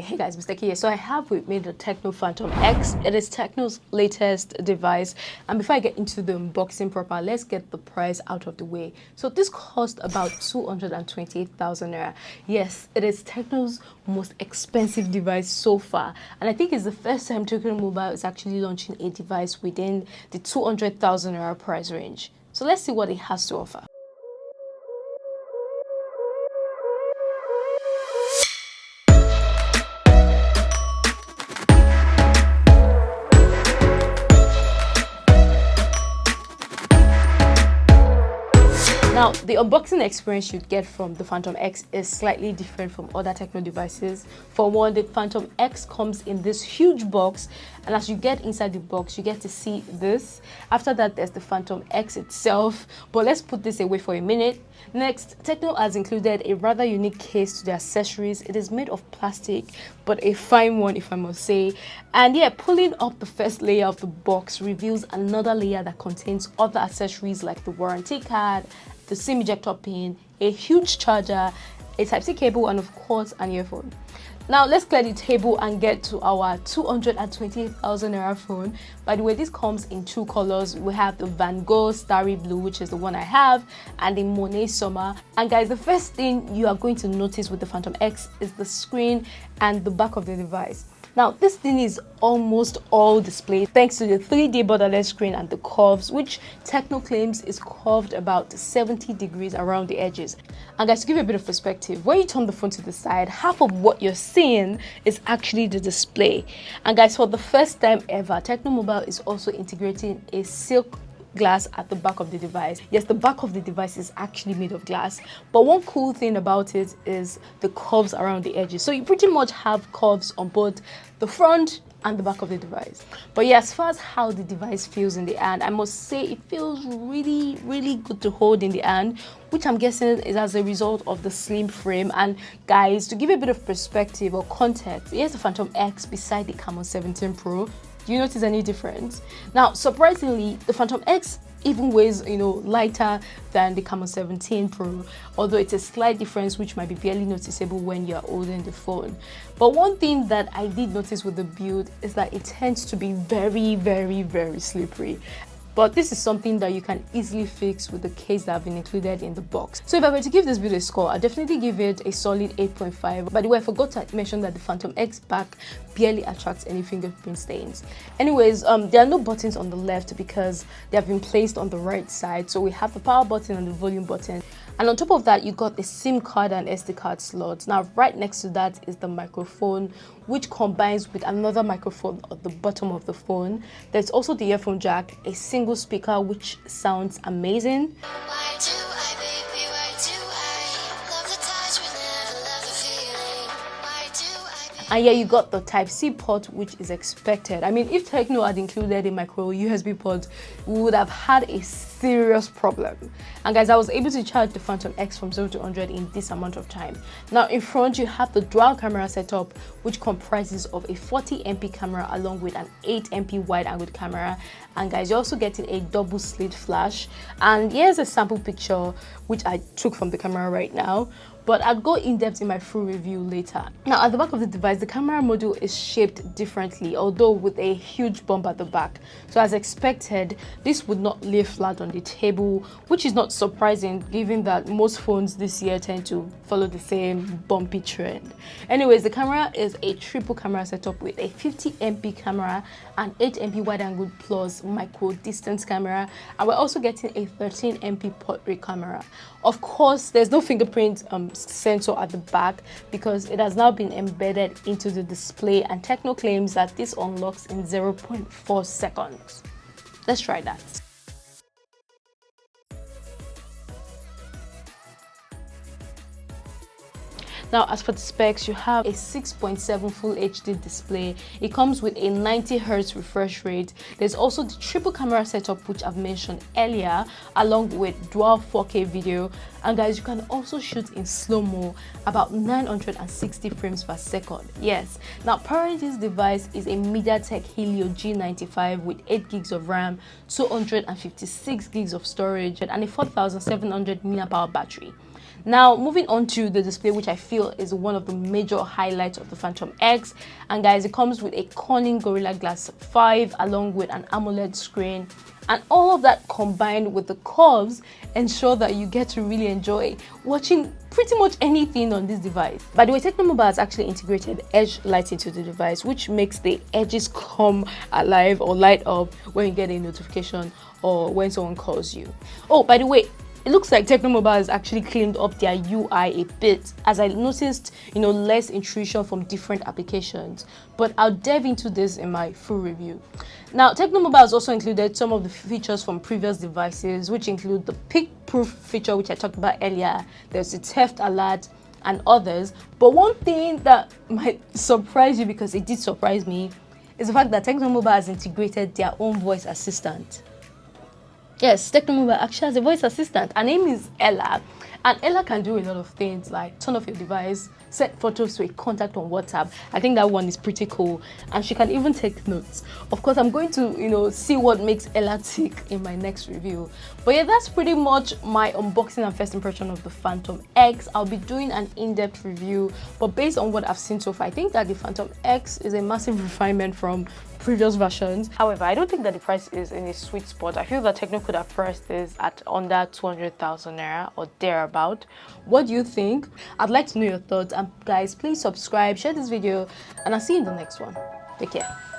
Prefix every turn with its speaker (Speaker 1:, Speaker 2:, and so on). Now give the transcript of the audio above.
Speaker 1: Hey guys, Mr. Kia. So I have with me the Tecno Phantom X. It is Tecno's latest device. And before I get into the unboxing proper, let's get the price out of the way. So this cost about 228,000 naira. Yes, it is Tecno's most expensive device so far. And I think it's the first time Tecno Mobile is actually launching a device within the 200,000 naira price range. So let's see what it has to offer. Now, the unboxing experience you get from the Phantom X is slightly different from other Tecno devices. For one, the Phantom X comes in this huge box, and as you get inside the box, you get to see this. After that, there's the Phantom X itself, but let's put this away for a minute. Next, Tecno has included a rather unique case to the accessories. It is made of plastic, but a fine one, if I must say. And yeah, pulling up the first layer of the box reveals another layer that contains other accessories like the warranty card, the SIM ejector pin, a huge charger, a Type-C cable, and of course an earphone. Now let's clear the table and get to our 228,000 naira phone. By the way, this comes in two colors. We have the Van Gogh Starry Blue, which is the one I have, and the Monet Summer. And guys, the first thing you are going to notice with the Phantom X is the screen and the back of the device. Now, this thing is almost all displayed thanks to the 3D borderless screen and the curves, which Tecno claims is curved about 70 degrees around the edges. And guys, to give you a bit of perspective, when you turn the phone to the side, half of what you're seeing is actually the display. And guys, for the first time ever, Tecno Mobile is also integrating a silk glass at the back of the device. Yes, the back of the device is actually made of glass, but one cool thing about it is the curves around the edges. So you pretty much have curves on both the front and the back of the device. But yeah, as far as how the device feels in the hand, I must say it feels really good to hold in the hand, which I'm guessing is as a result of the slim frame. And guys, to give you a bit of perspective or context, here's the Phantom X beside the Camon 17 Pro. Do you notice any difference? Now, surprisingly, the Phantom X even weighs, lighter than the Camon 17 Pro, although it's a slight difference which might be barely noticeable when you're holding the phone. But one thing that I did notice with the build is that it tends to be very slippery. But this is something that you can easily fix with the case that have been included in the box. So if I were to give this build a score, I'd definitely give it a solid 8.5. By the way, I forgot to mention that the Phantom X back barely attracts any fingerprint stains. Anyways, there are no buttons on the left because they have been placed on the right side. So we have the power button and the volume button. And on top of that, you got a SIM card and SD card slots. Now, right next to that is the microphone, which combines with another microphone at the bottom of the phone. There's also the earphone jack, a single speaker, which sounds amazing. And yeah, you got the Type-C port, which is expected. I mean, if Tecno had included a micro USB port, we would have had a serious problem. And guys, I was able to charge the Phantom X from 0 to 100 in this amount of time. Now, in front, you have the dual camera setup, which comprises of a 40MP camera along with an 8MP wide-angle camera. And guys, you're also getting a double slit flash. And here's a sample picture, which I took from the camera right now. But I'll go in depth in my full review later. Now, at the back of the device, the camera module is shaped differently, although with a huge bump at the back. So as expected, this would not lay flat on the table, which is not surprising given that most phones this year tend to follow the same bumpy trend. Anyways, the camera is a triple camera setup with a 50MP camera, an 8MP wide angle plus micro distance camera, and we're also getting a 13MP portrait camera. Of course, there's no fingerprint sensor at the back because it has now been embedded into the display, and Tecno claims that this unlocks in 0.4 seconds. Let's try that. Now, as for the specs, you have a 6.7 Full HD display. It comes with a 90Hz refresh rate. There's also the triple camera setup, which I've mentioned earlier, along with dual 4K video. And guys, you can also shoot in slow-mo, about 960 frames per second. Yes. Now, powering this device is a MediaTek Helio G95 with 8 gigs of RAM, 256 gigs of storage, and a 4700 mAh battery. Now, moving on to the display, which I feel is one of the major highlights of the Phantom X. And guys, it comes with a Corning Gorilla Glass 5 along with an AMOLED screen. And all of that combined with the curves ensure that you get to really enjoy watching pretty much anything on this device. By the way, Tecno Mobile has actually integrated edge lighting to the device, which makes the edges come alive or light up when you get a notification or when someone calls you. Oh, by the way, it looks like Tecno Mobile has actually cleaned up their UI a bit, as I noticed, less intrusion from different applications. But I'll delve into this in my full review. Now, Tecno Mobile has also included some of the features from previous devices, which include the pick-proof feature, which I talked about earlier. There's the theft alert and others. But one thing that might surprise you, because it did surprise me, is the fact that Tecno Mobile has integrated their own voice assistant. Yes, Tecno Mobile actually has a voice assistant. Her name is Ella. And Ella can do a lot of things like turn off your device, set photos to a contact on WhatsApp. I think that one is pretty cool. And she can even take notes. Of course, I'm going to, see what makes Ella tick in my next review. But yeah, that's pretty much my unboxing and first impression of the Phantom X. I'll be doing an in-depth review. But based on what I've seen so far, I think that the Phantom X is a massive refinement from previous versions. However, I don't think that the price is in a sweet spot. I feel that Tecno could have priced this at under 200,000 naira or thereabout. What do you think? I'd like to know your thoughts, and guys, please subscribe, share this video, and I'll see you in the next one. Take care.